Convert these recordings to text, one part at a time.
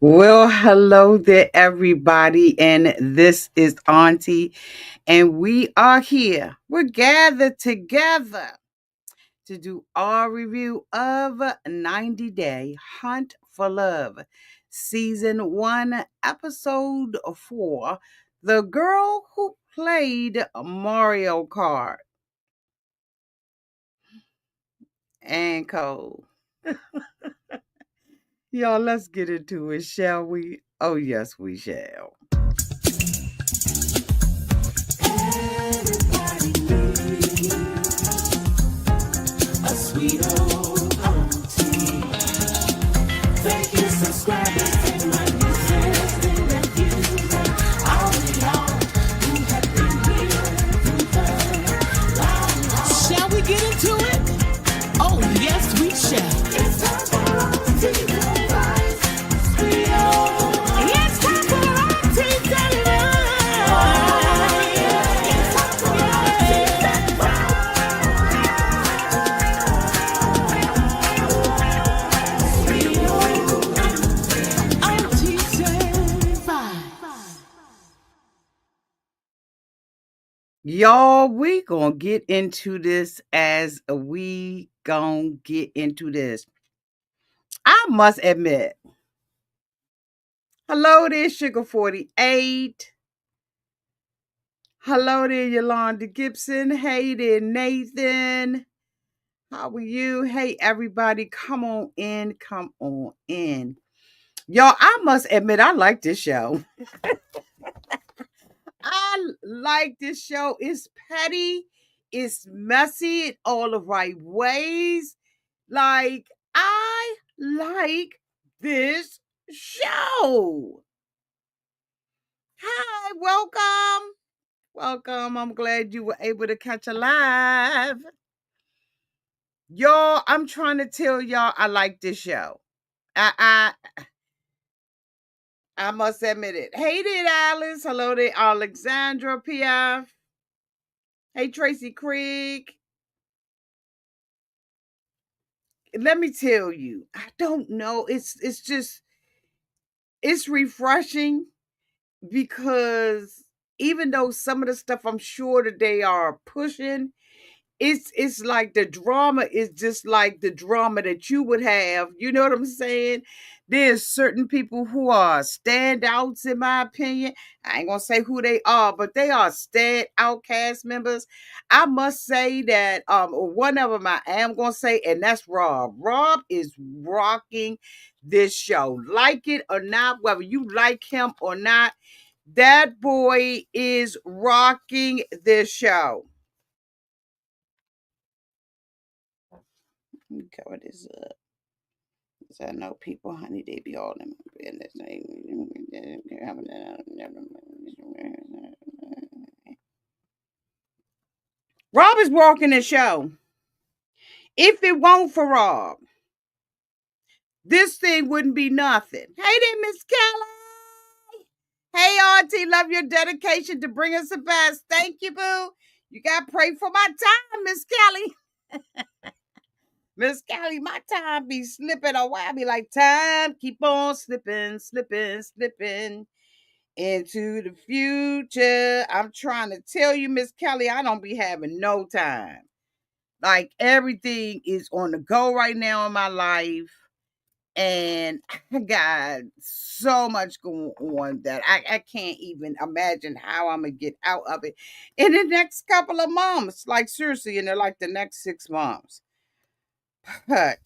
Well, hello there, everybody. And this is Auntie, and we are here. We're gathered together to do our review of 90 Day Hunt for Love, Season 1, Episode 4, The Girl Who Played Mario Kart and Cole. Y'all, let's get into it, shall we? Oh, yes, we shall. A sweet old auntie. Thank you, subscribers and my nieces and nephews and all of y'all who have been here through the long haul. Shall we get into it? Oh, yes, we shall. It's time for Auntie Advice. Sweet old. It's time for Auntie Advice. Oh, yeah. It's time for Auntie Advice. Y'all, we gonna get into this as we gonna get into this. I must admit, hello there, Sugar 48. Hello there, Yolanda Gibson. Hey there, Nathan. How are you? Hey, everybody, come on in. Come on in. Y'all, I must admit, I like this show. I like this show. It's petty, it's messy in all the right ways. Like, I like this show. Hi, welcome. Welcome. I'm glad you were able to catch a live. Y'all, I'm trying to tell y'all I like this show. I must admit it. Hey there, Alice. Hello there, Alexandra PF. Hey, Tracy Craig. Let me tell you, I don't know. It's just it's refreshing because even though some of the stuff I'm sure that they are pushing, it's like the drama is just like the drama that you would have. You know what I'm saying? There's certain people who are standouts, in my opinion. I ain't gonna say who they are, but they are standout cast members. I must say that one of them I am gonna say, and that's Rob. Rob is rocking this show. Like it or not, whether you like him or not, that boy is rocking this show. Let me cover this up. So I know people, honey, they be all in my business. Rob is walking the show. If it weren't for Rob, this thing wouldn't be nothing. Hey there, Miss Kelly. Hey, Auntie, love your dedication to bring us the best. Thank you, boo. You got to pray for my time, Miss Kelly. Miss Kelly, my time be slipping away. I be like, time keep on slipping, slipping, slipping into the future. I'm trying to tell you, Miss Kelly, I don't be having no time. Like everything is on the go right now in my life. And I got so much going on that I can't even imagine how I'm gonna get out of it in the next couple of months. Like seriously, in like the next 6 months. But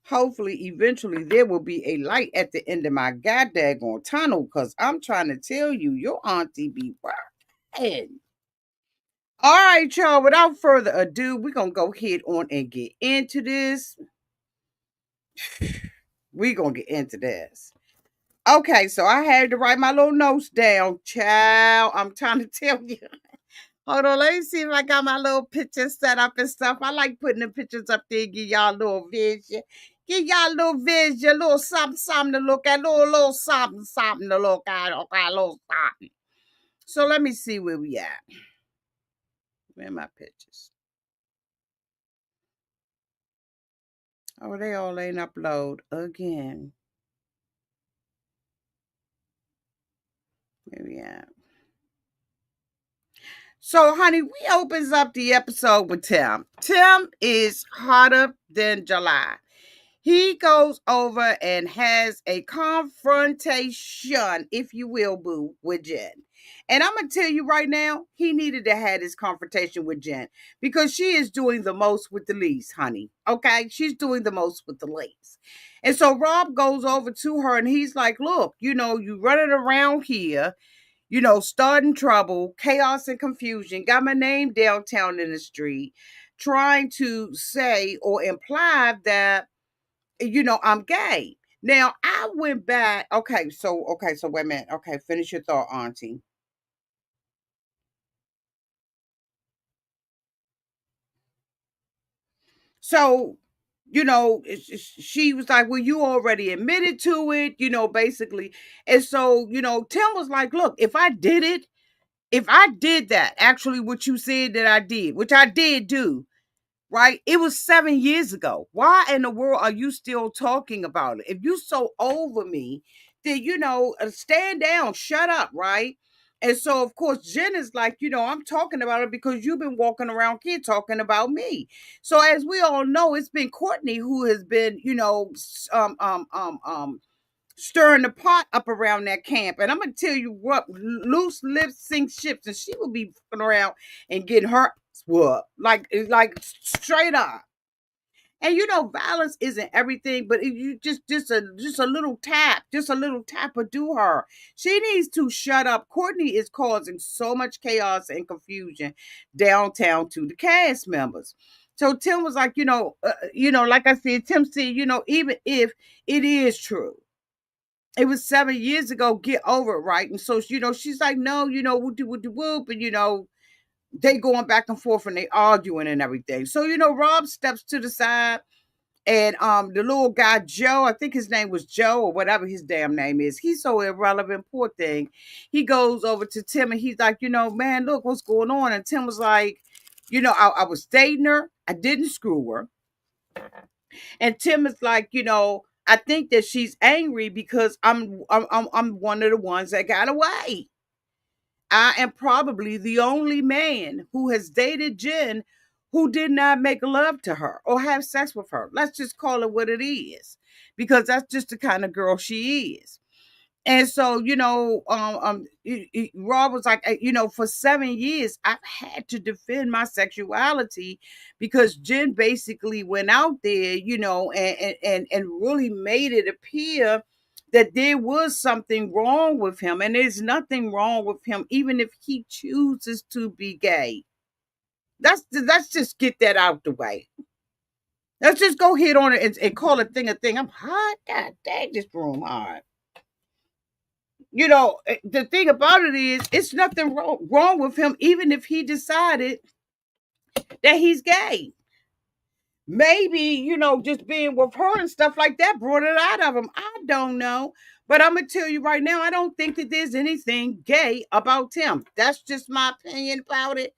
hopefully, eventually, there will be a light at the end of my goddamn tunnel. Cause I'm trying to tell you, your auntie be working. All right, y'all. Without further ado, we're gonna go ahead on and get into this. We're gonna get into this. Okay, so I had to write my little notes down, child. I'm trying to tell you. Hold on, let me see if I got my little pictures set up and stuff. I like putting the pictures up there, give y'all a little vision. Give y'all a little vision, a little something, something to look at, little something, something to look at, okay, a little something. So let me see where we at. Where are my pictures? Oh, they all ain't upload again. Yeah. So, honey, we opens up the episode with Tim. Tim is hotter than July. He goes over and has a confrontation, if you will, boo, with Jen. And I'm gonna tell you right now, he needed to have this confrontation with Jen because she is doing the most with the least, honey. Okay, she's doing the most with the least. And so Rob goes over to her and he's like, "Look, you running around here, starting trouble, chaos and confusion, got my name downtown in the street, trying to say or imply that, I'm gay." Now I went back. Okay, so wait a minute. Okay, finish your thought, Auntie. So, she was like, "Well, you already admitted to it, basically." And so, Tim was like, "Look, if I did that, actually what you said that I did, which I did do, right? It was 7 years ago. Why in the world are you still talking about it? If you so over me, then stand down, shut up, right?" And so, of course, Jen is like, "I'm talking about it because you've been walking around here talking about me." So, as we all know, it's been Courtney who has been, stirring the pot up around that camp. And I'm gonna tell you what, loose lips sink ships, and she will be fucking around and getting her whooped, like straight up. And violence isn't everything, but if you just a little tap, just a little tap would do her. She needs to shut up. Courtney is causing so much chaos and confusion downtown to the cast members. So Tim was like, like I said, Tim said, even if it is true, it was 7 years ago. Get over it, right? And so she's like, "No, whoop de whoop de whoop," and they going back and forth and they arguing and everything. So Rob steps to the side, and the little guy Joe, I think his name was Joe or whatever his damn name is. He's so irrelevant, poor thing. He goes over to Tim and he's like, "Man, look what's going on." And Tim was like, I was dating her, I didn't screw her. And Tim is like, "I think that she's angry because I'm one of the ones that got away. I am probably the only man who has dated Jen who did not make love to her or have sex with her. Let's just call it what it is, because that's just the kind of girl she is." And so, Rob was like, "For 7 years, I've had to defend my sexuality because Jen basically went out there, and really made it appear that there was something wrong with him. And there's nothing wrong with him, even if he chooses to be gay. Let's just get that out the way. Let's just go ahead on it and call a thing a thing. I'm hot. God dang, this room hot. The thing about it is, it's nothing wrong with him, even if he decided that he's gay. Maybe, just being with her and stuff like that brought it out of him. I don't know. But I'm going to tell you right now, I don't think that there's anything gay about him. That's just my opinion about it.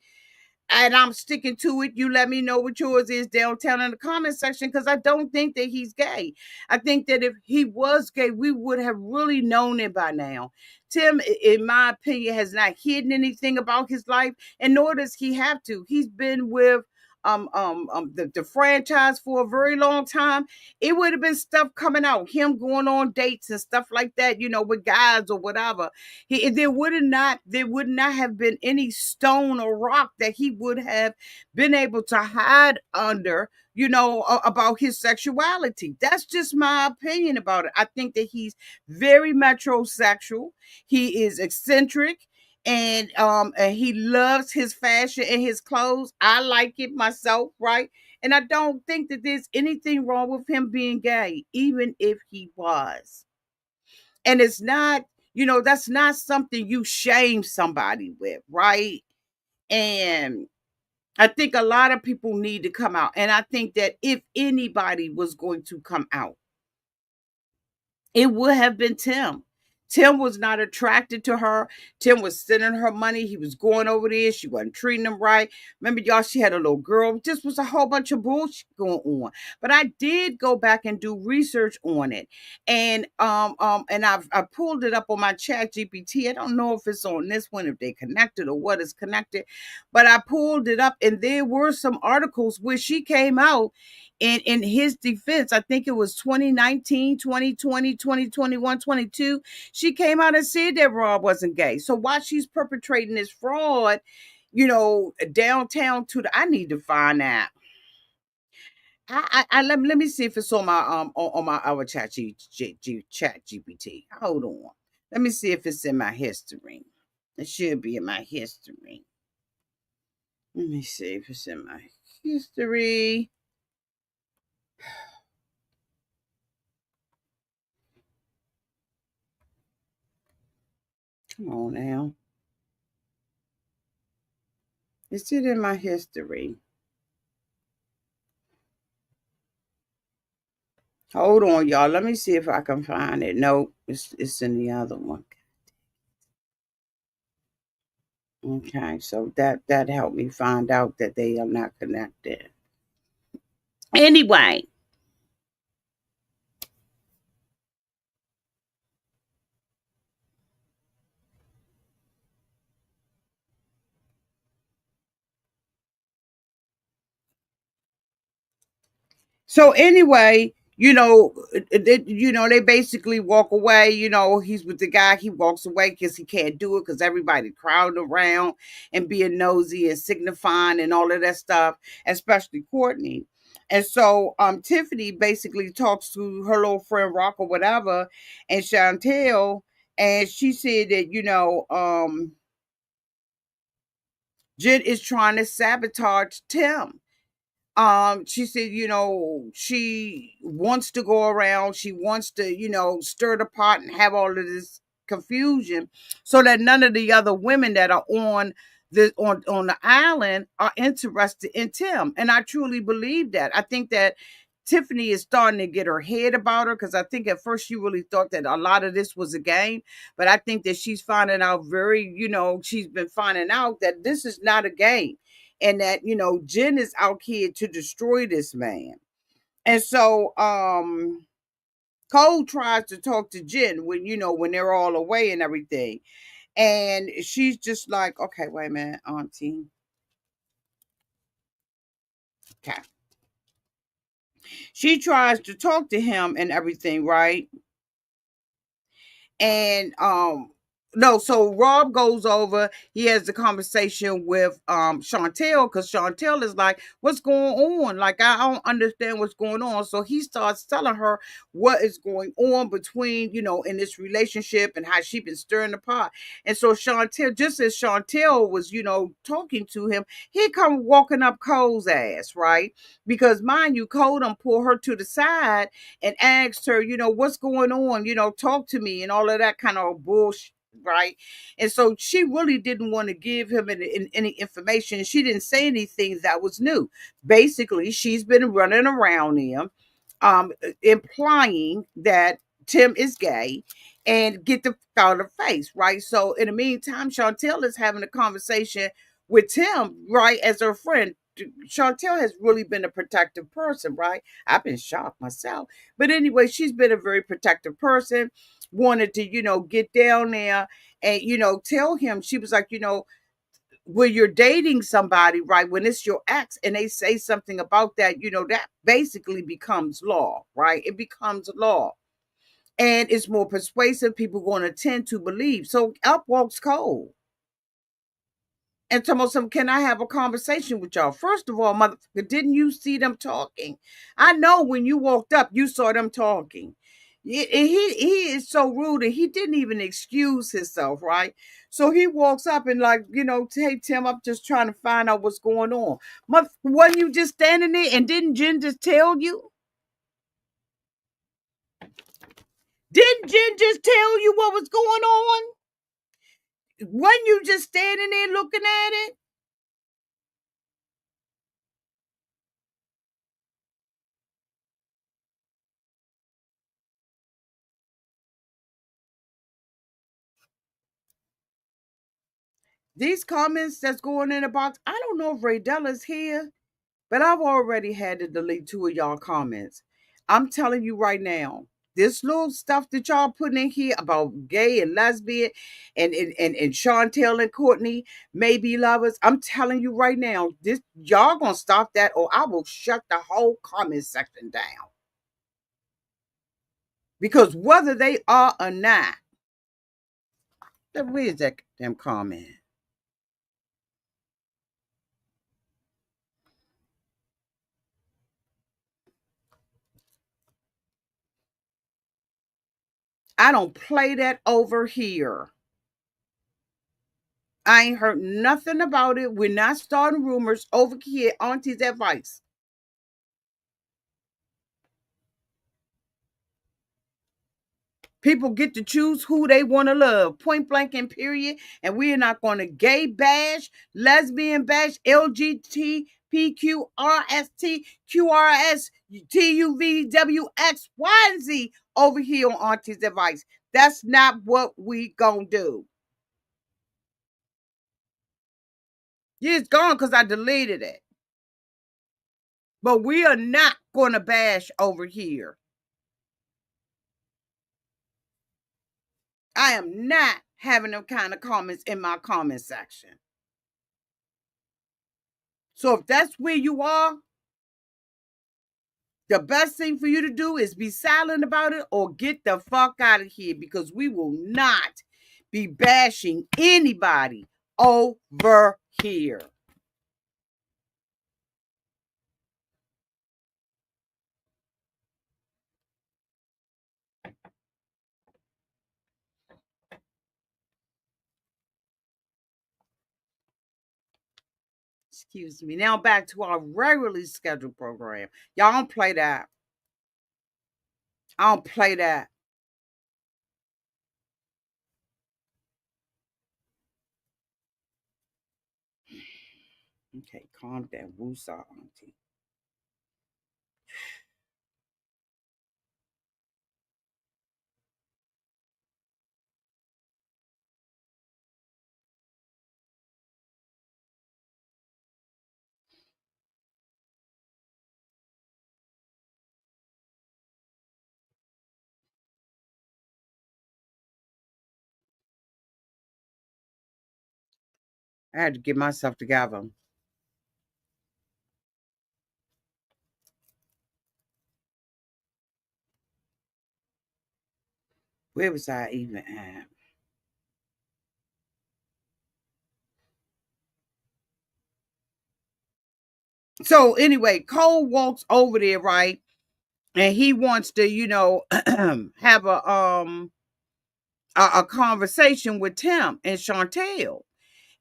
And I'm sticking to it. You let me know what yours is downtown in the comment section, because I don't think that he's gay. I think that if he was gay, we would have really known it by now. Tim, in my opinion, has not hidden anything about his life, and nor does he have to. He's been with the franchise for a very long time. It would have been stuff coming out, him going on dates and stuff like that, with guys or whatever. There would not have been any stone or rock that he would have been able to hide under, about his sexuality. That's just my opinion about it. I think that he's very metrosexual. He is eccentric, and he loves his fashion and his clothes. I like it myself, right? And I don't think that there's anything wrong with him being gay, even if he was. And it's not, that's not something you shame somebody with, right? And I think a lot of people need to come out. And I think that if anybody was going to come out, it would have been Tim. Tim was not attracted to her. Tim was sending her money. He was going over there. She wasn't treating him right. Remember, y'all, she had a little girl. Just was a whole bunch of bullshit going on. But I did go back and do research on it. And I pulled it up on my chat GPT. I don't know if it's on this one, if they connected or what is connected. But I pulled it up and there were some articles where she came out in his defense. I think it was 2019, 2020, 2021, 22. She came out and said that Rob wasn't gay. So while she's perpetrating this fraud, downtown to the, I need to find out. Let me see if it's on my on my our chat GPT. Hold on. Let me see if it's in my history. It should be in my history. Let me see if it's in my history. Come on now. Is it in my history? Hold on, y'all. Let me see if I can find it. Nope, it's in the other one. Okay, so that helped me find out that they are not connected. Anyway, so anyway, they basically walk away. He's with the guy. He walks away because he can't do it because everybody crowding around and being nosy and signifying and all of that stuff, especially Courtney. And so Tiffany basically talks to her little friend Rock or whatever, and Chantel, and she said that Jen is trying to sabotage Tim. She said, she wants to go around, she wants to, stir the pot and have all of this confusion so that none of the other women that are on the island are interested in Tim. And I truly believe that. I think that Tiffany is starting to get her head about her because I think at first she really thought that a lot of this was a game. But I think that she's finding out she's been finding out that this is not a game and that Jen is out here to destroy this man. And so Cole tries to talk to Jen when they're all away and everything. And she's just like, okay, wait a minute, Auntie. Okay. She tries to talk to him and everything, right? And no, so Rob goes over, he has a conversation with Chantel because Chantel is like, what's going on? Like, I don't understand what's going on. So he starts telling her what is going on between, in this relationship and how she been stirring the pot. And so Chantel, just as Chantel was, talking to him, he come walking up Cole's ass, right? Because mind you, Cole done pull her to the side and asked her, what's going on, talk to me and all of that kind of bullshit, right? And so she really didn't want to give him any information. She didn't say anything that was new. Basically, she's been running around him, implying that Tim is gay and get the out of face, right? So in the meantime, Chantel is having a conversation with Tim, right, as her friend. Chantel has really been a protective person, right? I've been shocked myself. But anyway, she's been a very protective person, wanted to, get down there and, tell him, she was like, when you're dating somebody, right, when it's your ex and they say something about that, that basically becomes law, right? It becomes law. And it's more persuasive. People going to tend to believe. So up walks Cole and told some, can I have a conversation with y'all? First of all, motherfucker, didn't you see them talking? I know when you walked up, you saw them talking. He is so rude and he didn't even excuse himself, right? So he walks up and like, hey Tim, I'm just trying to find out what's going on. Wasn't you just standing there and didn't Jen just tell you? Didn't Jen just tell you what was going on? Wasn't you just standing there looking at it? These comments that's going in the box, I don't know if Raydella's here, but I've already had to delete two of y'all comments. I'm telling you right now, this little stuff that y'all putting in here about gay and lesbian and Chantel and Courtney may be lovers. I'm telling you right now, this y'all gonna stop that or I will shut the whole comment section down. Because whether they are or not, where's that damn comment? I don't play that over here. I ain't heard nothing about it. We're not starting rumors over here. Auntie's advice. People get to choose who they want to love, point blank and period. And we are not going to gay bash, lesbian bash, LGBTQ, RST, QRS, TUV, WX, Y, and Z over here on Auntie's advice. That's not what we gonna do. Yeah, it's gone because I deleted it. But we are not going to bash over here. I am not having them kind of comments in my comment section. So if that's where you are, the best thing for you to do is be silent about it or get the fuck out of here because we will not be bashing anybody over here. Excuse me. Now back to our regularly scheduled program. Y'all don't play that. I don't play that. Okay, calm down. Woosah, auntie. I had to get myself together. Where was I even at? So anyway, Cole walks over there, right? And he wants to, have a conversation with Tim and Chantel.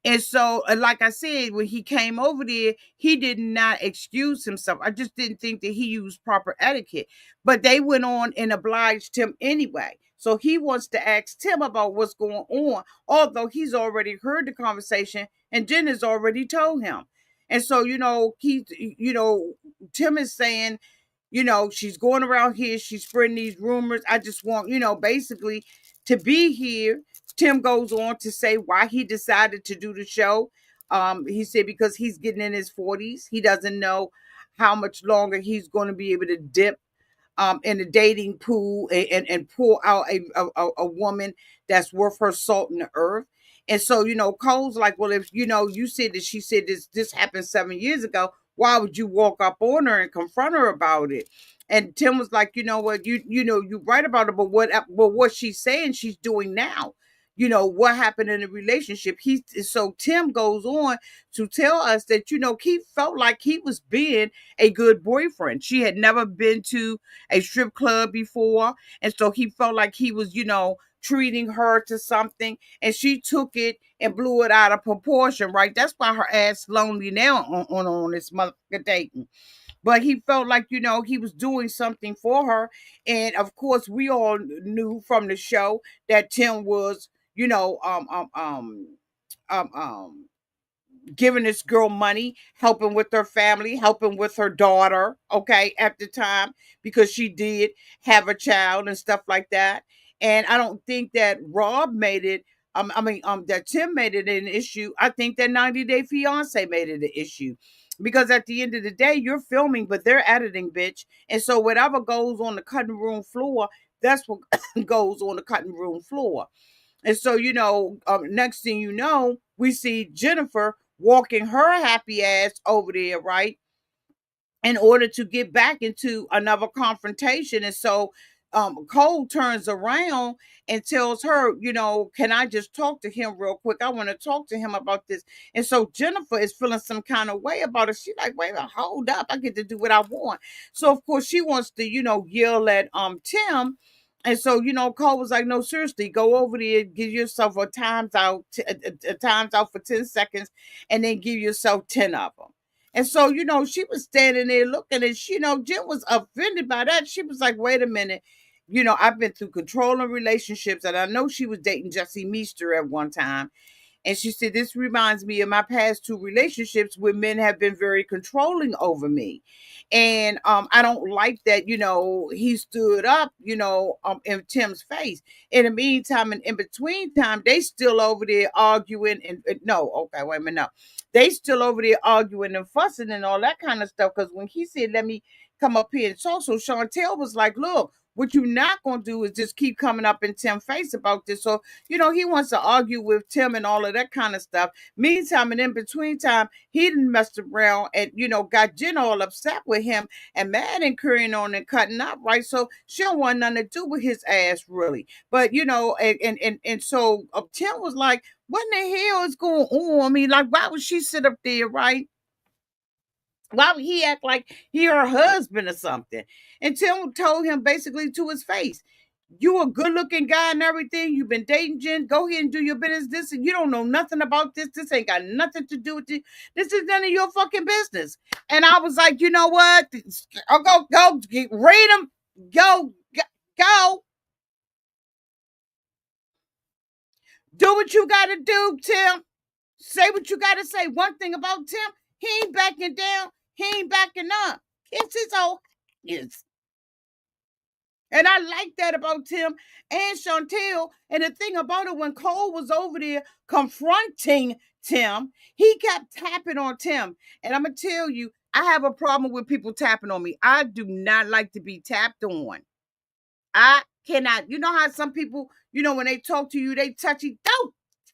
And so, like I said, when he came over there, he did not excuse himself. I just didn't think that he used proper etiquette. But they went on and obliged him anyway. So he wants to ask Tim about what's going on, although he's already heard the conversation and Jen has already told him. And so, Tim is saying, she's going around here, she's spreading these rumors. I just want, basically to be here. Tim goes on to say why he decided to do the show. He said because he's getting in his 40s. He doesn't know how much longer he's going to be able to dip in the dating pool and pull out a woman that's worth her salt in the earth. And so, Cole's like, well, if you said that she said this happened 7 years ago, why would you walk up on her and confront her about it? And Tim was like, you know what, you right about it, but what she's saying she's doing now. What happened in the relationship. So Tim goes on to tell us that, he felt like he was being a good boyfriend. She had never been to a strip club before. And so he felt like he was, treating her to something. And she took it and blew it out of proportion, right? That's why her ass lonely now on this motherfucker dating. But he felt like, he was doing something for her. And of course, we all knew from the show that Tim was, um, um, giving this girl money, helping with her family, helping with her daughter, okay, at the time, because she did have a child and stuff like that. And I don't think that Rob made it that Tim made it an issue. I think that 90 Day Fiance made it an issue. Because at the end of the day, you're filming, but they're editing, bitch. And so whatever goes on the cutting room floor, that's what goes on the cutting room floor. And so, next thing you know, we see Jennifer walking her happy ass over there, right? In order to get back into another confrontation. And so Cole turns around and tells her, can I just talk to him real quick? I want to talk to him about this. And so Jennifer is feeling some kind of way about it. She's like, wait a minute, hold up. I get to do what I want. So of course she wants to, yell at Tim. And so, Cole was like, no, seriously, go over there, give yourself a times out for 10 seconds, and then give yourself 10 of them. And so, she was standing there looking, and Jen was offended by that. She was like, wait a minute. I've been through controlling relationships, and I know she was dating Jesse Meester at one time. And she said, this reminds me of my past two relationships where men have been very controlling over me. And I don't like that, he stood up, in Tim's face. In the meantime, and in between time, they still over there arguing no, okay, wait a minute, no. They still over there arguing and fussing and all that kind of stuff. Because when he said, let me come up here and talk, so Chantel was like, look, what you're not going to do is just keep coming up in Tim's face about this. So, he wants to argue with Tim and all of that kind of stuff. Meantime, and in between time, he didn't mess around and, got Jen all upset with him and mad and carrying on and cutting up, right? So she don't want nothing to do with his ass, really. But, and so Tim was like, what in the hell is going on? I mean, like, why would she sit up there, right? Why would he act like he her husband or something? And Tim told him basically to his face, you a good looking guy and everything. You've been dating Jen. Go ahead and do your business. This and you don't know nothing about this. This ain't got nothing to do with you. This is none of your fucking business. And I was like, you know what? I'll go read them. Go. Do what you gotta do, Tim. Say what you gotta say. One thing about Tim, he ain't backing down. He ain't backing up. It's his own. Yes. And I like that about Tim and Chantel. And the thing about it, when Cole was over there confronting Tim, he kept tapping on Tim. And I'm going to tell you, I have a problem with people tapping on me. I do not like to be tapped on. I cannot. You know how some people, when they talk to you, they touch you.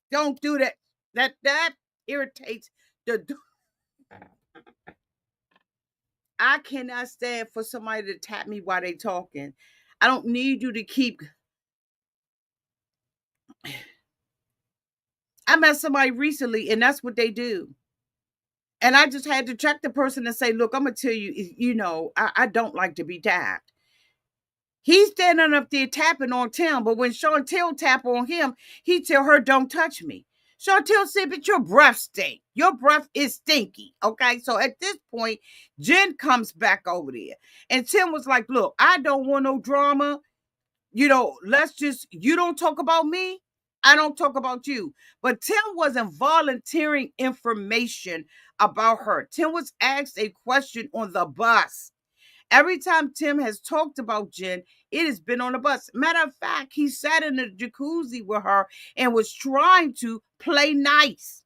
Don't do that. That irritates the. I cannot stand for somebody to tap me while they talking. I don't need you to keep. I met somebody recently, and that's what they do. And I just had to check the person and say, look, I'm going to tell you, I don't like to be tapped. He's standing up there tapping on Tim, but when Chantel tap on him, he tell her, don't touch me. Chantel said, but your breath stink. Your breath is stinky. Okay. So at this point, Jen comes back over there. And Tim was like, look, I don't want no drama. You don't talk about me. I don't talk about you. But Tim wasn't volunteering information about her. Tim was asked a question on the bus. Every time Tim has talked about Jen, it has been on the bus. Matter of fact, he sat in the jacuzzi with her and was trying to play nice.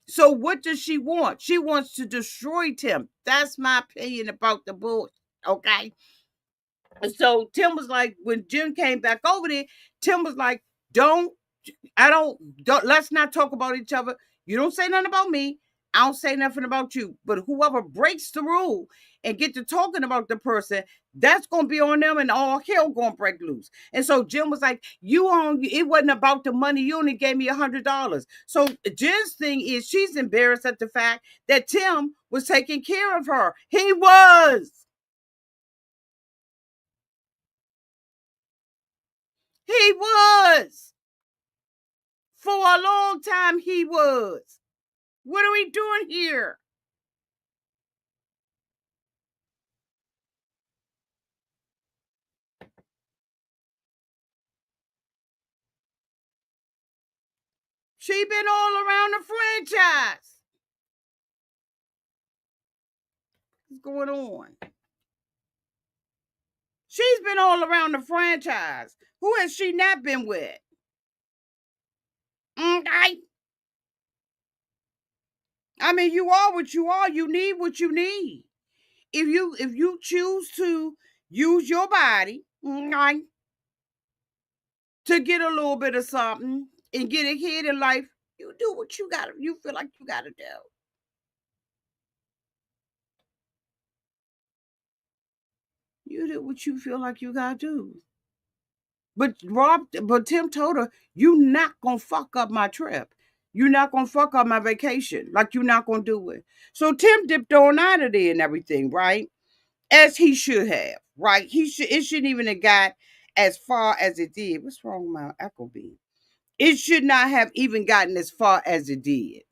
So what does she want? She wants to destroy Tim. That's my opinion about the bull. Okay. So Tim was like, when Jen came back over there, Tim was like, don't, let's not talk about each other. You don't say nothing about me. I don't say nothing about you. But whoever breaks the rule and get to talking about the person, that's going to be on them and all hell going to break loose. And so Jen was like, it wasn't about the money. You only gave me $100. So Jen's thing is she's embarrassed at the fact that Tim was taking care of her. He was. He was. For a long time, he was. What are we doing here? She been all around the franchise. What's going on? She's been all around the franchise. Who has she not been with? Okay. I mean, you are what you are. You need what you need. If you choose to use your body, okay, to get a little bit of something and get ahead in life, you do what you got. You feel like you got to do. You do what you feel like you got to do. But Tim told her, you not gonna fuck up my trip. You're not gonna fuck up my vacation. Like you're not gonna do it. So Tim dipped on out of there and everything, right? As he should have, right? It shouldn't even have got as far as it did. What's wrong with my echo beam? It should not have even gotten as far as it did.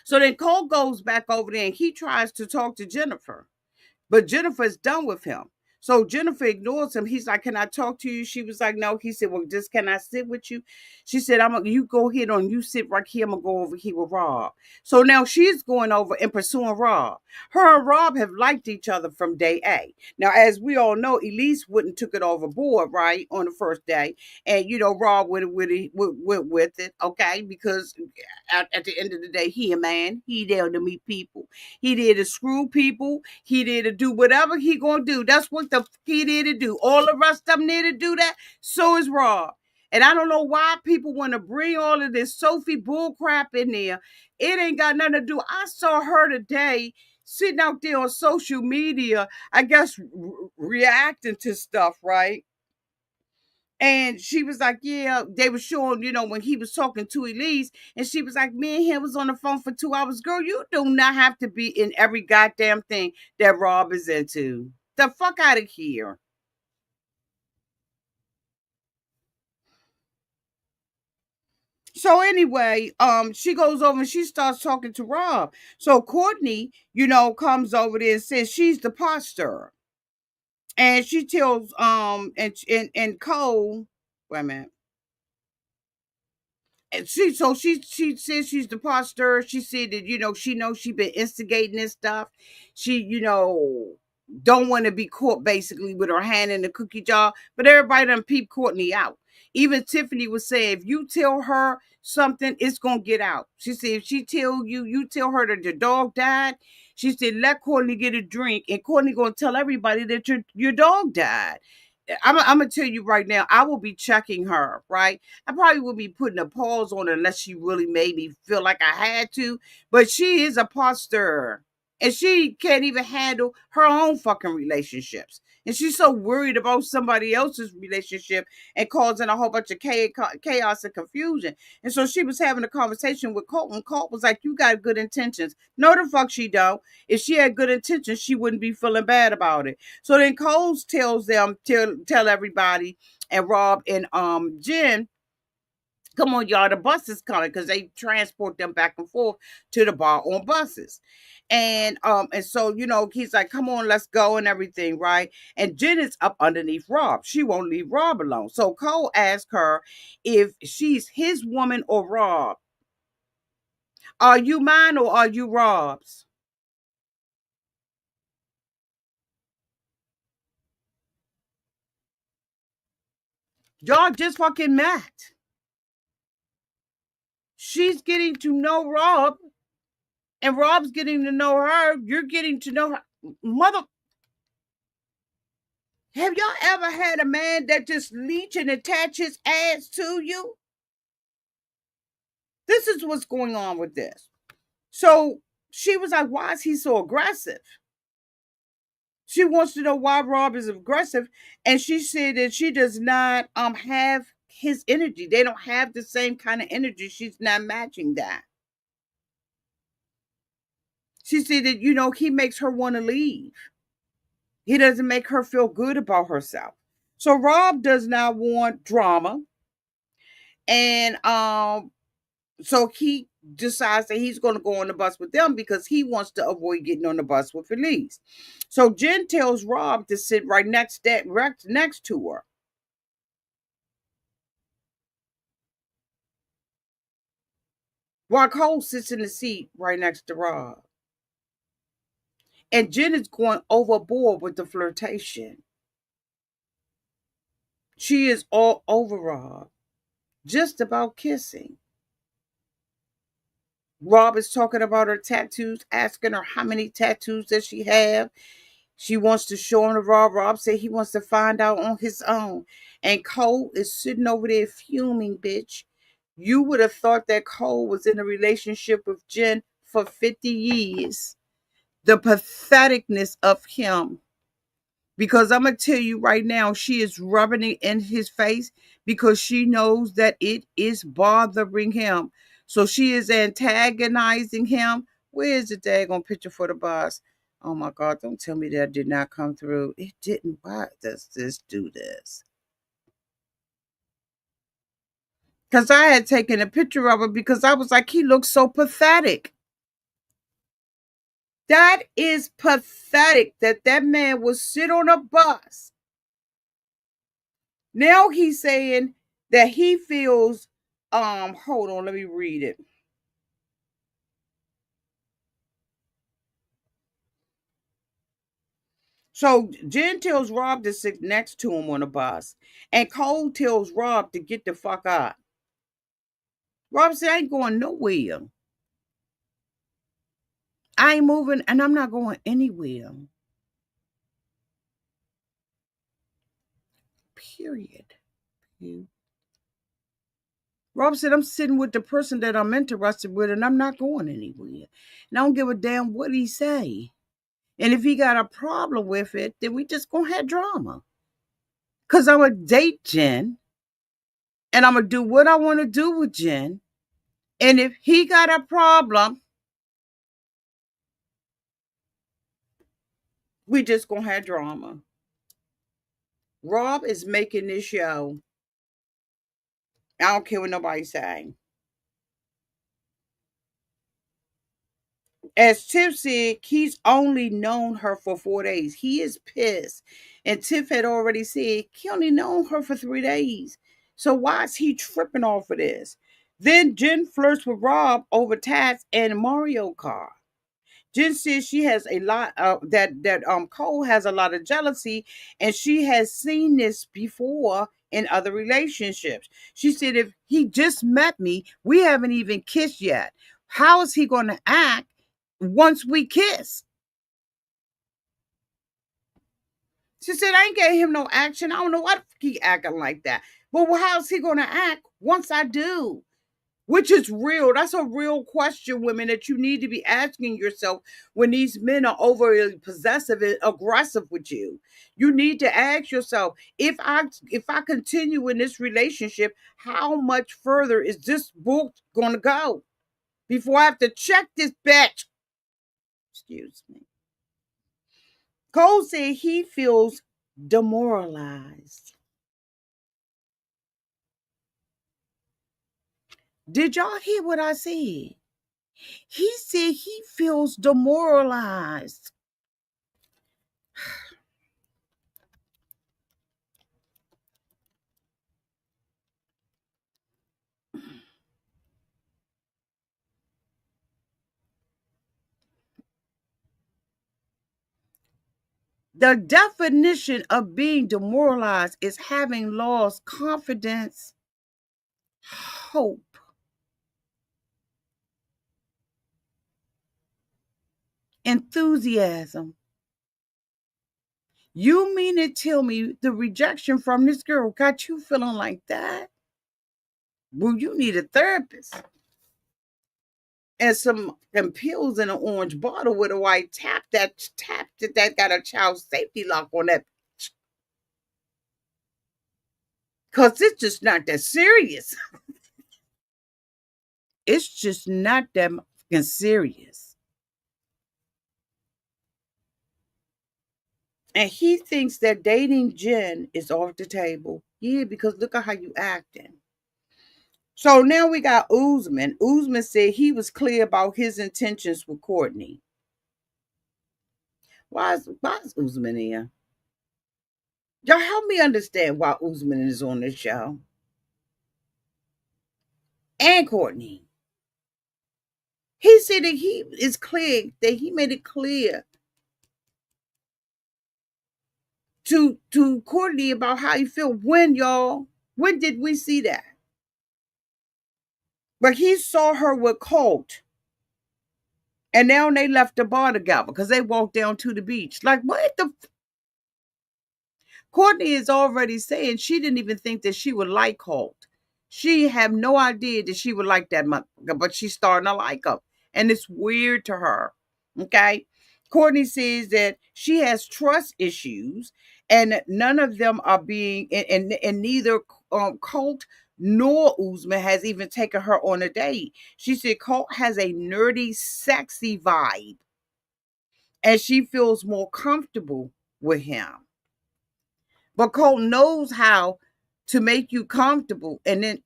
So then Cole goes back over there and he tries to talk to Jennifer. But Jennifer's done with him. So Jennifer ignores him. He's like, "Can I talk to you?" She was like, "No." He said, "Well, just can I sit with you?" She said, You go ahead on, you sit right here. I'm gonna go over here with Rob." So now she's going over and pursuing Rob. Her and Rob have liked each other from day A. Now, as we all know, Elise wouldn't took it overboard, right, on the first day, and Rob went with it, okay, because at the end of the day, he a man. He there to meet people. He there to screw people. He there to do whatever he gonna do. That's what he there to do. All the rest of them there to do that. So is Rob. And I don't know why people want to bring all of this Sophie bull crap in there. It ain't got nothing to do. I saw her today sitting out there on social media, I guess reacting to stuff, right? And she was like, yeah, they were showing, when he was talking to Elise, and she was like, me and him was on the phone for 2 hours. Girl, you do not have to be in every goddamn thing that Rob is into. The fuck out of here. So anyway, she goes over and she starts talking to Rob. So Courtney, comes over there and says she's the pastor. And she tells and Cole, wait a minute. And she says she's the pastor. She said that she knows she been instigating this stuff. She don't want to be caught basically with her hand in the cookie jar. But everybody done peep Courtney out. Even Tiffany was saying, if you tell her something, it's gonna get out. She said if she tell you tell her that your dog died. She said let Courtney get a drink, and Courtney gonna tell everybody that your dog died. I'm gonna tell you right now, I will be checking her, right? I probably would be putting a pause on her unless she really made me feel like I had to. But she is a pastor. And she can't even handle her own fucking relationships. And she's so worried about somebody else's relationship and causing a whole bunch of chaos and confusion. And so she was having a conversation with Colt, and Colt was like, you got good intentions. No, the fuck she don't. If she had good intentions, she wouldn't be feeling bad about it. So then Coles tells them, tell everybody, and Rob and Jen, come on, y'all, the bus is coming, because they transport them back and forth to the bar on buses. And so, he's like, come on, let's go and everything, right? And Jen is up underneath Rob. She won't leave Rob alone. So Cole asks her if she's his woman or Rob. Are you mine or are you Rob's? Y'all just fucking met. She's getting to know Rob, and Rob's getting to know her. You're getting to know her. Mother, have y'all ever had a man that just leech and attach his ass to you? This is what's going on with this. So she was like, why is he so aggressive? She wants to know why Rob is aggressive. And she said that she does not have his energy. They don't have the same kind of energy. She's not matching that. She said that, he makes her want to leave. He doesn't make her feel good about herself. So Rob does not want drama. And so he decides that he's going to go on the bus with them because he wants to avoid getting on the bus with Elise. So Jen tells Rob to sit right next to her. While Cole sits in the seat right next to Rob. And Jen is going overboard with the flirtation. She is all over Rob, just about kissing. Rob is talking about her tattoos, asking her how many tattoos does she have. She wants to show him to Rob. Rob said he wants to find out on his own. And Cole is sitting over there fuming, bitch. You would have thought that Cole was in a relationship with Jen for 50 years. The patheticness of him. Because I'm going to tell you right now, she is rubbing it in his face because she knows that it is bothering him. So she is antagonizing him. Where is the daggone picture for the boss? Oh my God, don't tell me that did not come through. It didn't. Why does this do this? Because I had taken a picture of it because I was like, he looks so pathetic. That is pathetic that that man will sit on a bus. Now he's saying that he feels, hold on, let me read it. So Jen tells Rob to sit next to him on the bus, and Cole tells Rob to get the fuck out. Rob said, I ain't going nowhere. I ain't moving, and I'm not going anywhere. Period. Rob said, I'm sitting with the person that I'm interested with, and I'm not going anywhere. And I don't give a damn what he say. And if he got a problem with it, then we just gonna have drama. Because I'm going to date Jen, and I'm going to do what I want to do with Jen. And if he got a problem, we just going to have drama. Rob is making this show. I don't care what nobody's saying. As Tiff said, he's only known her for 4 days. He is pissed. And Tiff had already said he only known her for 3 days. So why is he tripping off of this? Then Jen flirts with Rob over tats and Mario Kart. Jen says she has a lot of that Cole has a lot of jealousy, and she has seen this before in other relationships. She said if he just met me, we haven't even kissed yet. How is he going to act once we kiss? She said, I ain't getting him no action. I don't know what he acting like that. But how's he going to act once I do? Which is real. That's a real question, women, that you need to be asking yourself when these men are overly possessive and aggressive with you. You need to ask yourself, if I continue in this relationship, how much further is this book gonna go before I have to check this bitch? Excuse me. Cole said he feels demoralized. Did y'all hear what I said? He said he feels demoralized. The definition of being demoralized is having lost confidence, hope, enthusiasm. You mean to tell me the rejection from this girl got you feeling like that? Well, you need a therapist and some pills in an orange bottle with a white that got a child safety lock on that. Because it's just not that serious. It's just not that fucking serious. And he thinks that dating Jen is off the table. Yeah, because look at how you acting. So now we got Usman. Usman said he was clear about his intentions with Cortney. Why is Usman here? Y'all help me understand why Usman is on this show. And Cortney. He said that he is clear, that he made it clear to Courtney about how he feel. When, y'all? When did we see that? But he saw her with Colt. And now they left the bar together because they walked down to the beach. Like, what the Courtney is already saying she didn't even think that she would like Colt. She had no idea that she would like that motherfucker, but she's starting to like him. And it's weird to her. Okay. Courtney says that she has trust issues and none of them are being, and neither Colt nor Usman has even taken her on a date. She said Colt has a nerdy, sexy vibe and she feels more comfortable with him. But Colt knows how to make you comfortable and then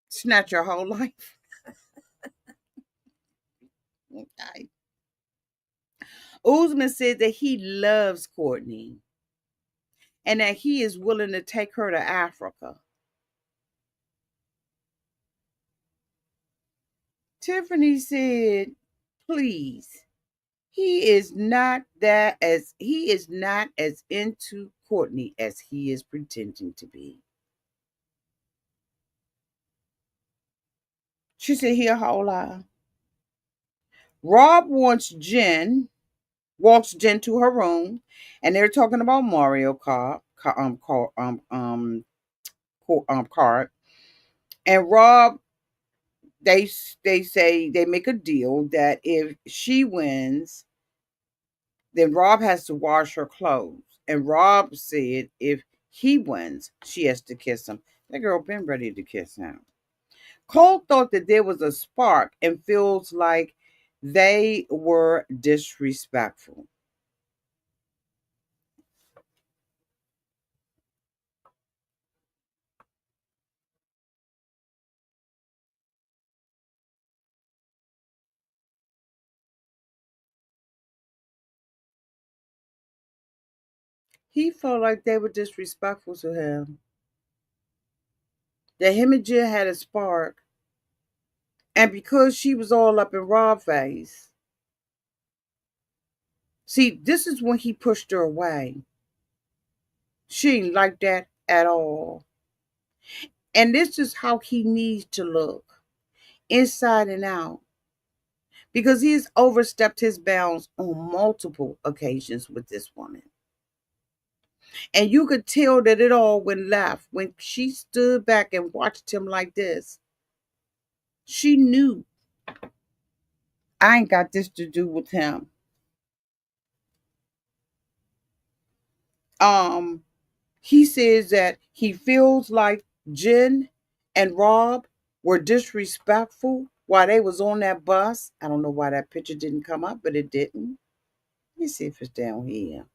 snatch your whole life. Okay. Usman said that he loves Courtney and that he is willing to take her to Africa. Tiffany said, please, he is not as into Courtney as he is pretending to be. She said he a whole lie. Rob walks Jen to her room, and they're talking about Mario Kart. And Rob, they say they make a deal that if she wins, then Rob has to wash her clothes. And Rob said if he wins, she has to kiss him. That girl been ready to kiss him. Cole thought that there was a spark and feels like they were disrespectful. He felt like they were disrespectful to him. That him and Jill had a spark. And because she was all up in Rob's face, see, this is when he pushed her away. She ain't like that at all. And this is how he needs to look, inside and out. Because he's overstepped his bounds on multiple occasions with this woman. And you could tell that it all went left when she stood back and watched him like this. She knew, I ain't got this to do with him. Um, he says that he feels like Jen and Rob were disrespectful while they was on that bus. I don't know why that picture didn't come up, but it didn't. Let me see if it's down here.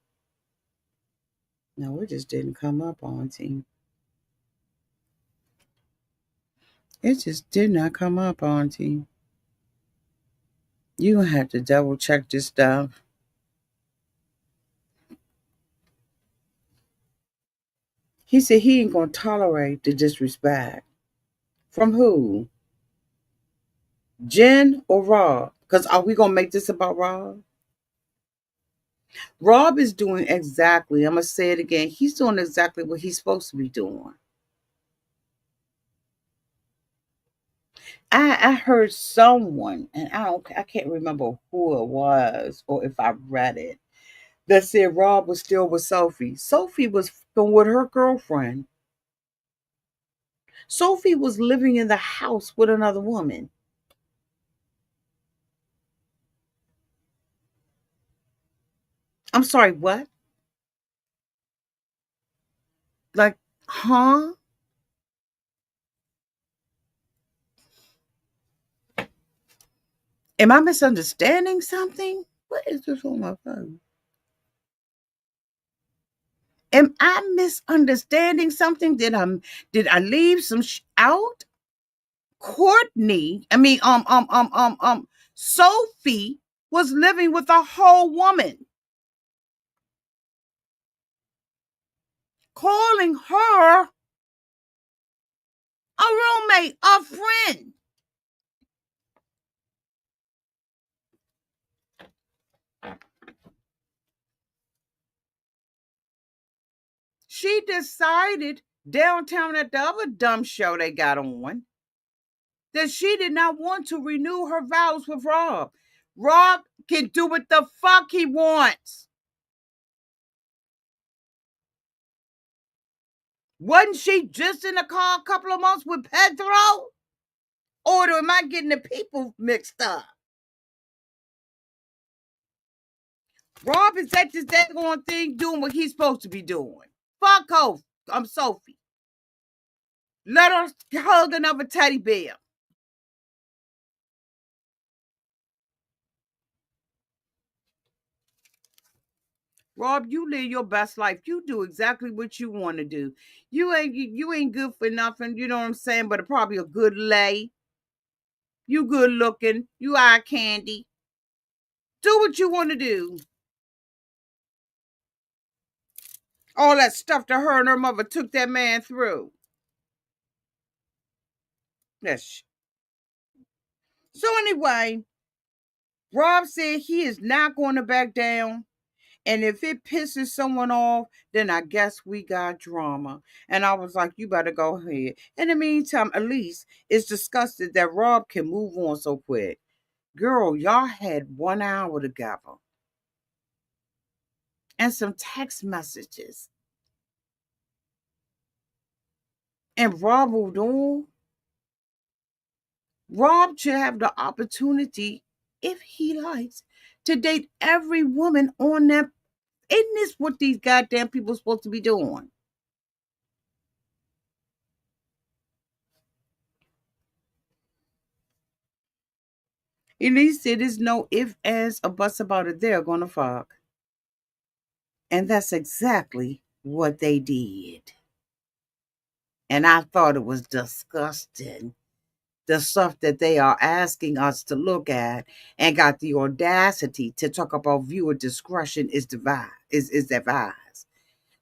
No, it just didn't come up, Auntie. It just did not come up, Auntie. You gonna have to double check this stuff. He said he ain't gonna tolerate the disrespect. From who? Jen or Rob? Because are we gonna make this about Rob? Rob is doing exactly, I'm gonna say it again, he's doing exactly what he's supposed to be doing. I heard someone, and I can't remember who it was or if I read it, that said Rob was still with Sophie. Sophie was with her girlfriend. Sophie was living in the house with another woman. I'm sorry, what? Like, huh? Am I misunderstanding something? What is this on my phone? Am I misunderstanding something? Did I leave some out? Courtney, I mean, Sophie was living with a whole woman, calling her a roommate, a friend. She decided downtown at the other dumb show they got on that she did not want to renew her vows with Rob. Rob can do what the fuck he wants. Wasn't she just in the car a couple of months with Pedro? Or am I getting the people mixed up? Rob is at this daggone thing doing what he's supposed to be doing. Fuck off. I'm Sophie. Let her hug another teddy bear. Rob, you live your best life. You do exactly what you want to do. You ain't good for nothing, you know what I'm saying? But probably a good lay. You good looking. You eye candy. Do what you want to do. All that stuff that her and her mother took that man through. That's so anyway, Rob said he is not going to back down. And if it pisses someone off, then I guess we got drama. And I was like, you better go ahead. In the meantime, at least it's disgusted that Rob can move on so quick. Girl, y'all had 1 hour together. And some text messages. And Rob moved on. Rob should have the opportunity, if he likes, to date every woman on that. Isn't this what these goddamn people are supposed to be doing? At least it is no ifs, ands, or buts about it. They're gonna fuck. And that's exactly what they did. And I thought it was disgusting. The stuff that they are asking us to look at and got the audacity to talk about viewer discretion is advised.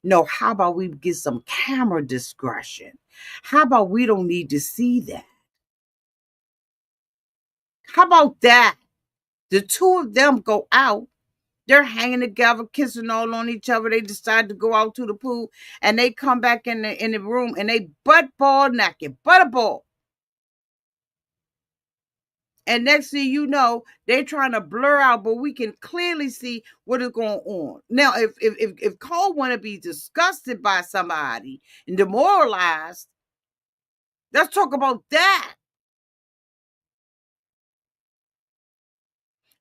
No, how about we get some camera discretion? How about we don't need to see that? How about that? The two of them go out. They're hanging together, kissing all on each other. They decide to go out to the pool, and they come back in the room, and they ball naked, butterball. And next thing you know, they're trying to blur out, but we can clearly see what is going on. Now, if Cole want to be disgusted by somebody and demoralized, let's talk about that.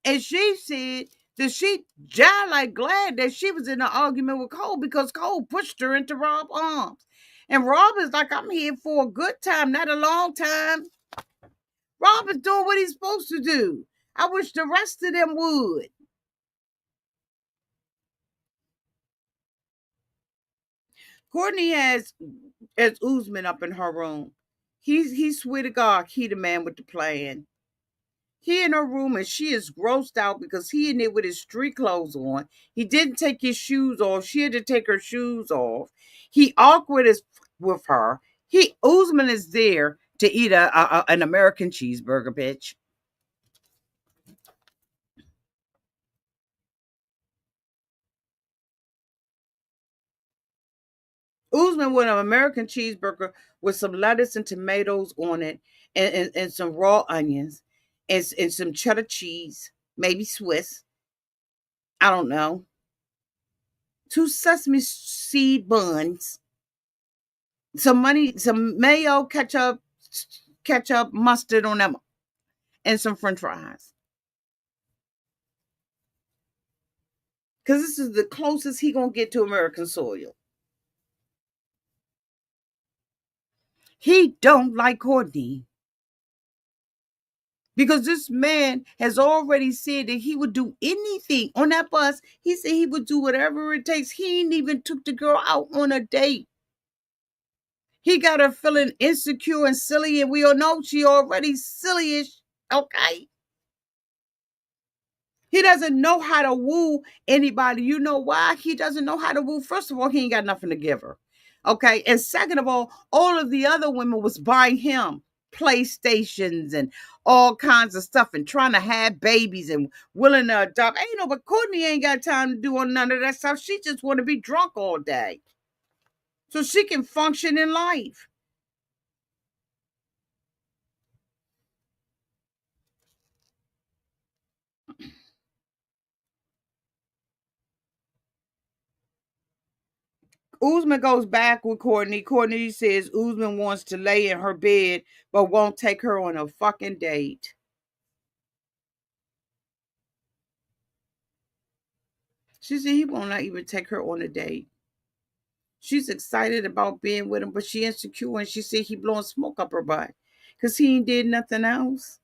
And she said that she jive like glad that she was in an argument with Cole because Cole pushed her into Rob's arms. And Rob is like, I'm here for a good time, not a long time. Rob is doing what he's supposed to do. I wish the rest of them would. Cortney has Usman up in her room. He's swear to God, he the man with the plan. He in her room and she is grossed out because he in there with his street clothes on. He didn't take his shoes off. She had to take her shoes off. He awkward as with her. Usman is there to eat an American cheeseburger, bitch. Usman with an American cheeseburger with some lettuce and tomatoes on it and some raw onions and some cheddar cheese, maybe Swiss. I don't know. 2 sesame seed buns, some mayo, ketchup, mustard on them, and some French fries. Because this is the closest he gonna get to American soil. He don't like Cortney. Because this man has already said that he would do anything on that bus. He said he would do whatever it takes. He ain't even took the girl out on a date. He got her feeling insecure and silly, and we all know she already sillyish. Okay. He doesn't know how to woo anybody. You know why? He doesn't know how to woo. First of all, he ain't got nothing to give her. Okay. And second of all of the other women was buying him PlayStations and all kinds of stuff and trying to have babies and willing to adopt. But Courtney ain't got time to do none of that stuff. She just want to be drunk all day. so she can function in life. Usman goes back with Cortney. Cortney says Usman wants to lay in her bed, but won't take her on a fucking date. She said he will not even take her on a date. She's excited about being with him, but she insecure and she said he blowing smoke up her butt because he ain't did nothing else.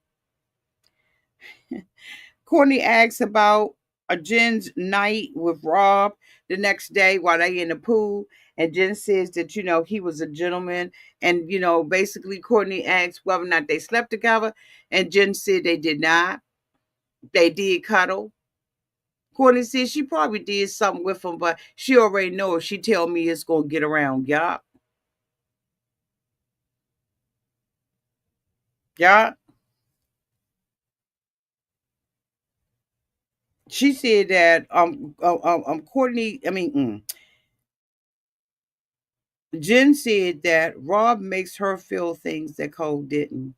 Courtney asks about a Jen's night with Rob the next day while they in the pool. And Jen says that, he was a gentleman. And, basically Courtney asks whether or not they slept together. And Jen said they did not. They did cuddle. Courtney said she probably did something with him, but she already know if she tell me it's going to get around. Yeah. Yeah. She said that Courtney, Jen said that Rob makes her feel things that Cole didn't.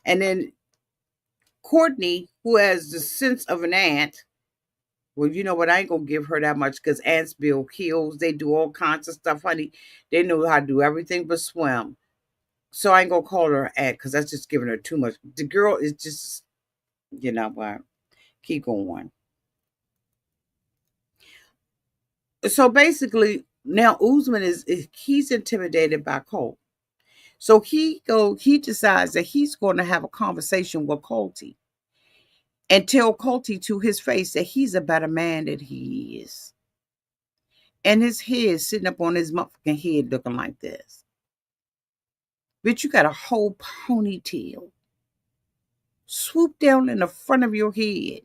And then Courtney, who has the sense of an ant, well, you know what? I ain't gonna give her that much because ants build kills. They do all kinds of stuff, honey. They know how to do everything but swim. So I ain't gonna call her an ant because that's just giving her too much. The girl is just, what? Keep going. So basically, now Usman he's intimidated by Colt. So he decides that he's going to have a conversation with Colty and tell Colty to his face that he's a better man than he is. And his head sitting up on his motherfucking head looking like this. Bitch, you got a whole ponytail. Swoop down in the front of your head.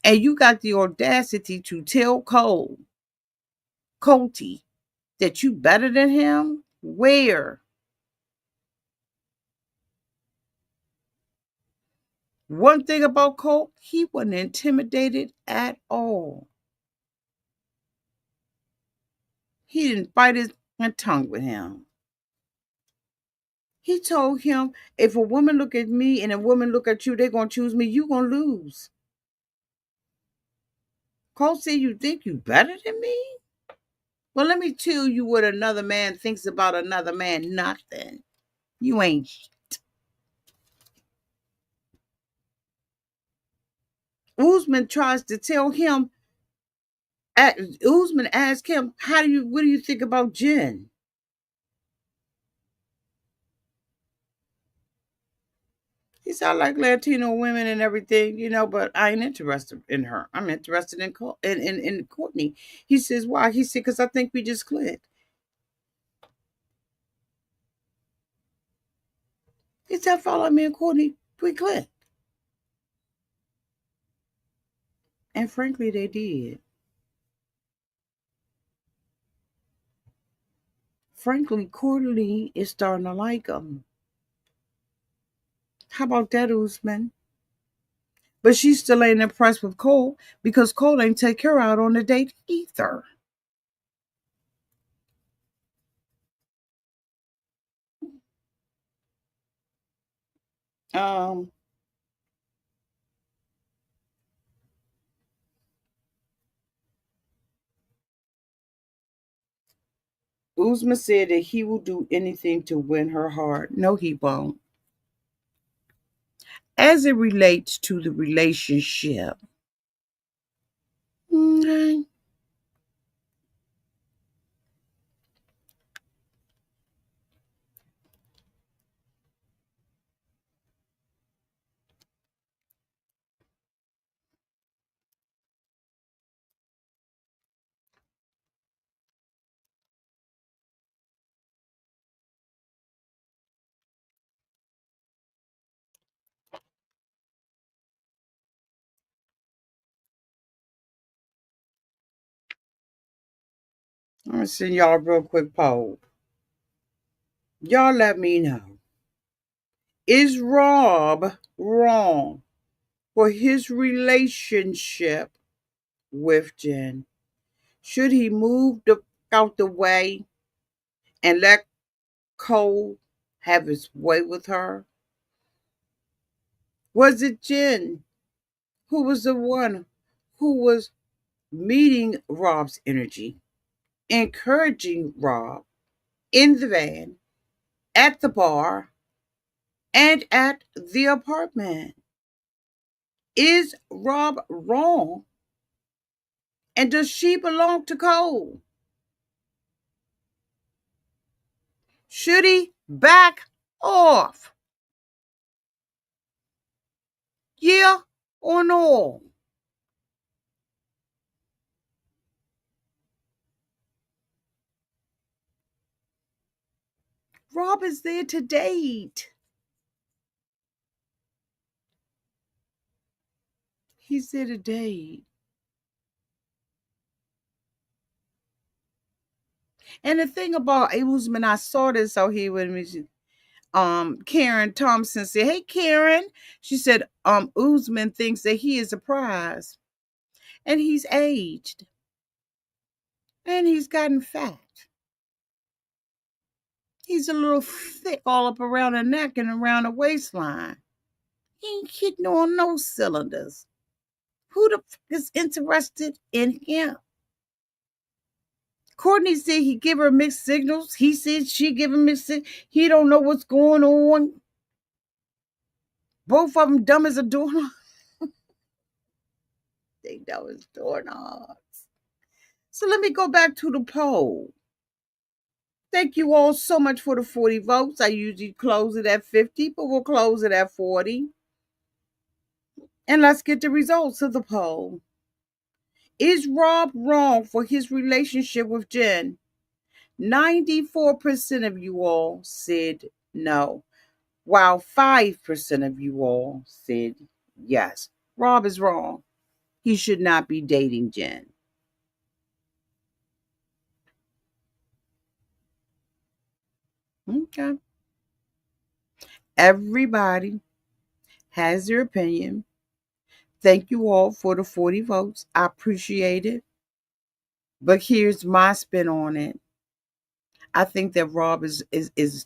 And you got the audacity to tell Colty, that you better than him? Where? One thing about Colt, he wasn't intimidated at all. He didn't bite his tongue with him. He told him, if a woman look at me and a woman look at you, they're going to choose me. You going to lose. Colt said, you think you better than me? Well, let me tell you what another man thinks about another man. Nothing. You ain't. Usman tries to tell him, Usman asked him, what do you think about Jen? He said, I like Latino women and everything, but I ain't interested in her. I'm interested in Cortney. He says, why? He said, because I think we just clicked. He said, I follow me and Cortney, we clicked. And frankly, they did. Frankly, Cortney is starting to like him. How about that, Usman? But she still ain't impressed with Cole because Cole ain't take her out on a date either. Um, Usman said that he will do anything to win her heart. No, he won't. As it relates to the relationship, okay. I'm gonna send y'all a real quick poll. Y'all let me know. Is Rob wrong for his relationship with Jen? Should he move the out the way and let Cole have his way with her? Was it Jen who was the one who was meeting Rob's energy, encouraging Rob in the van, at the bar, and at the apartment? Is Rob wrong? And does she belong to Cole? Should he back off? Yeah or no? Rob is there to date. He's there to date. And the thing about Usman, I saw this out here with me. Karen Thompson said, "Hey Karen," she said, Usman thinks that he is a prize, and he's aged, and he's gotten fat. He's a little thick all up around the neck and around the waistline. He ain't hitting on no cylinders. Who the f is interested in him? Cortney said he give her mixed signals. He said she give him mixed signals. He don't know what's going on. Both of them dumb as a doorknob. They dumb as doorknobs. So let me go back to the poll. Thank you all so much for the 40 votes. I usually close it at 50, but we'll close it at 40. And let's get the results of the poll. Is Rob wrong for his relationship with Jen? 94% of you all said no, while 5% of you all said yes. Rob is wrong. He should not be dating Jen. Okay. Everybody has their opinion. Thank you all for the 40 votes. I appreciate it. But here's my spin on it. I think that Rob is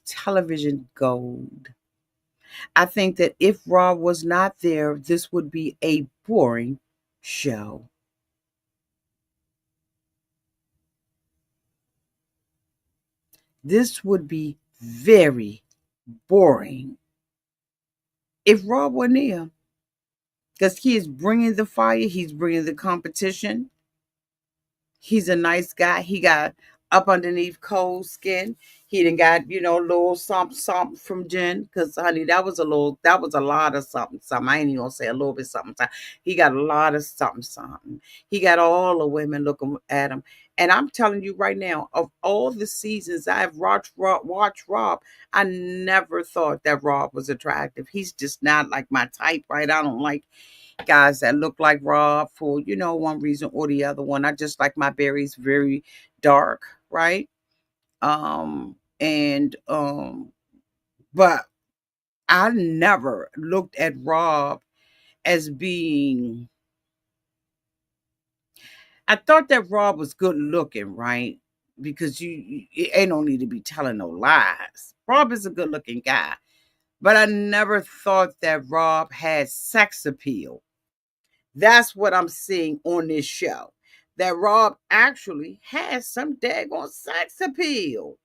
television gold. I think that if Rob was not there, this would be a boring show. This would be very boring if Rob were there. Because he is bringing the fire, he's bringing the competition. He's a nice guy. He got up underneath Cole's skin. He done got, a little something, something from Jen. Because, honey, that was a lot of something, something. I ain't even going to say a little bit something, something. He got a lot of something, something. He got all the women looking at him. And I'm telling you right now, of all the seasons I've watched Rob, I never thought that Rob was attractive. He's just not like my type, right? I don't like guys that look like Rob for, one reason or the other one. I just like my berries very dark, right? And but I never looked at Rob as being, I thought that Rob was good looking, right? Because you ain't no need to be telling no lies. Rob is a good looking guy. But I never thought that Rob had sex appeal. That's what I'm seeing on this show. That Rob actually has some daggone sex appeal.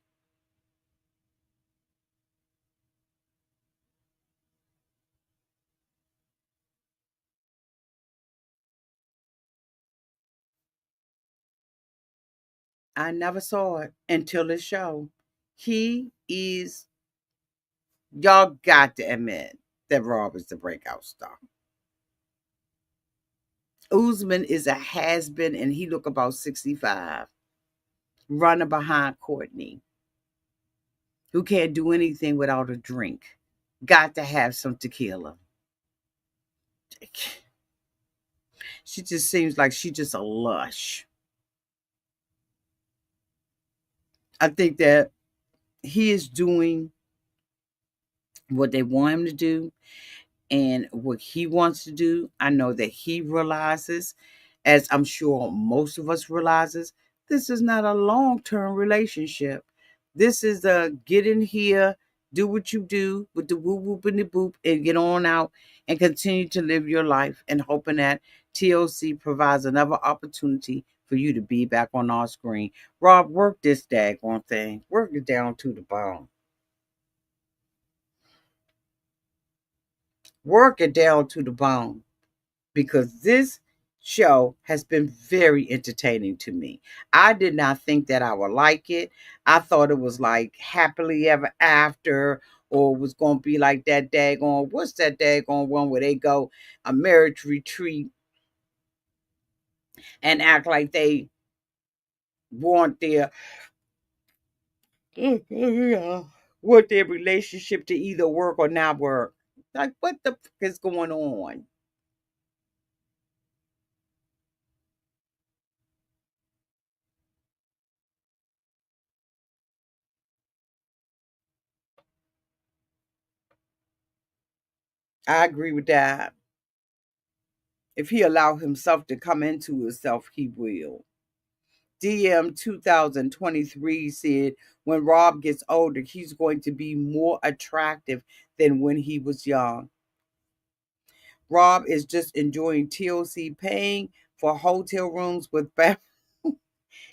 I never saw it until this show. He is, y'all got to admit that Rob is the breakout star. Usman is a has been, and he look about 65, running behind Cortney, who can't do anything without a drink. Got to have some tequila. She just seems like she just a lush. I think that he is doing what they want him to do and what he wants to do. I know that he realizes, as I'm sure most of us realizes, this is not a long-term relationship. This is a get in here, do what you do with the whoop whoop and the boop, and get on out and continue to live your life and hoping that TLC provides another opportunity for you to be back on our screen. Rob, work this daggone thing. Work it down to the bone. Work it down to the bone. Because this show has been very entertaining to me. I did not think that I would like it. I thought it was like happily ever after, or was going to be like that daggone, what's that daggone one where they go a marriage retreat and act like they want their want their relationship to either work or not work. Like, what the fuck is going on? I agree with that. If he allow himself to come into himself, he will. DM 2023 said when Rob gets older, he's going to be more attractive than when he was young. Rob is just enjoying TLC paying for hotel rooms with bath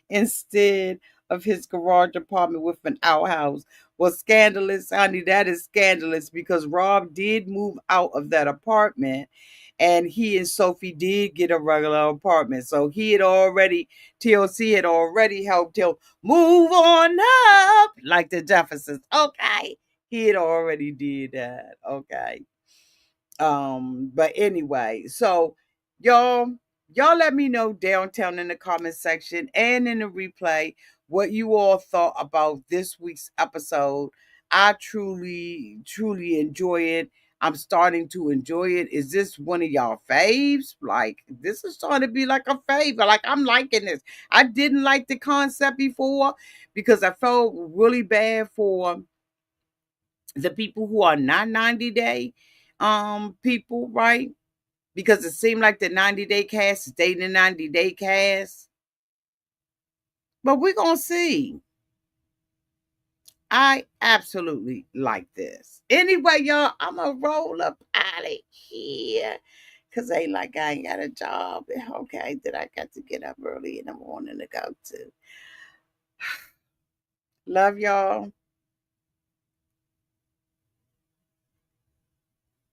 instead of his garage apartment with an outhouse. Well, scandalous, honey, that is scandalous because Rob did move out of that apartment and he and Sophie did get a regular apartment. So he had already, TLC had already helped him move on up like the Jeffersons. Okay. He had already did that. Okay. But anyway, so y'all, y'all let me know downtown in the comment section and in the replay what you all thought about this week's episode. I truly, truly enjoy it. I'm starting to enjoy it. Is this one of y'all faves? Like, this is starting to be like a fave. Like, I'm liking this. I didn't like the concept before because I felt really bad for the people who are not 90-day people, right? Because it seemed like the 90-day cast is dating the 90-day cast. But we're gonna see. I absolutely like this. Anyway, y'all, I'm gonna roll up out of here. Cause ain't like I ain't got a job. Okay, that I got to get up early in the morning to go to. Love y'all.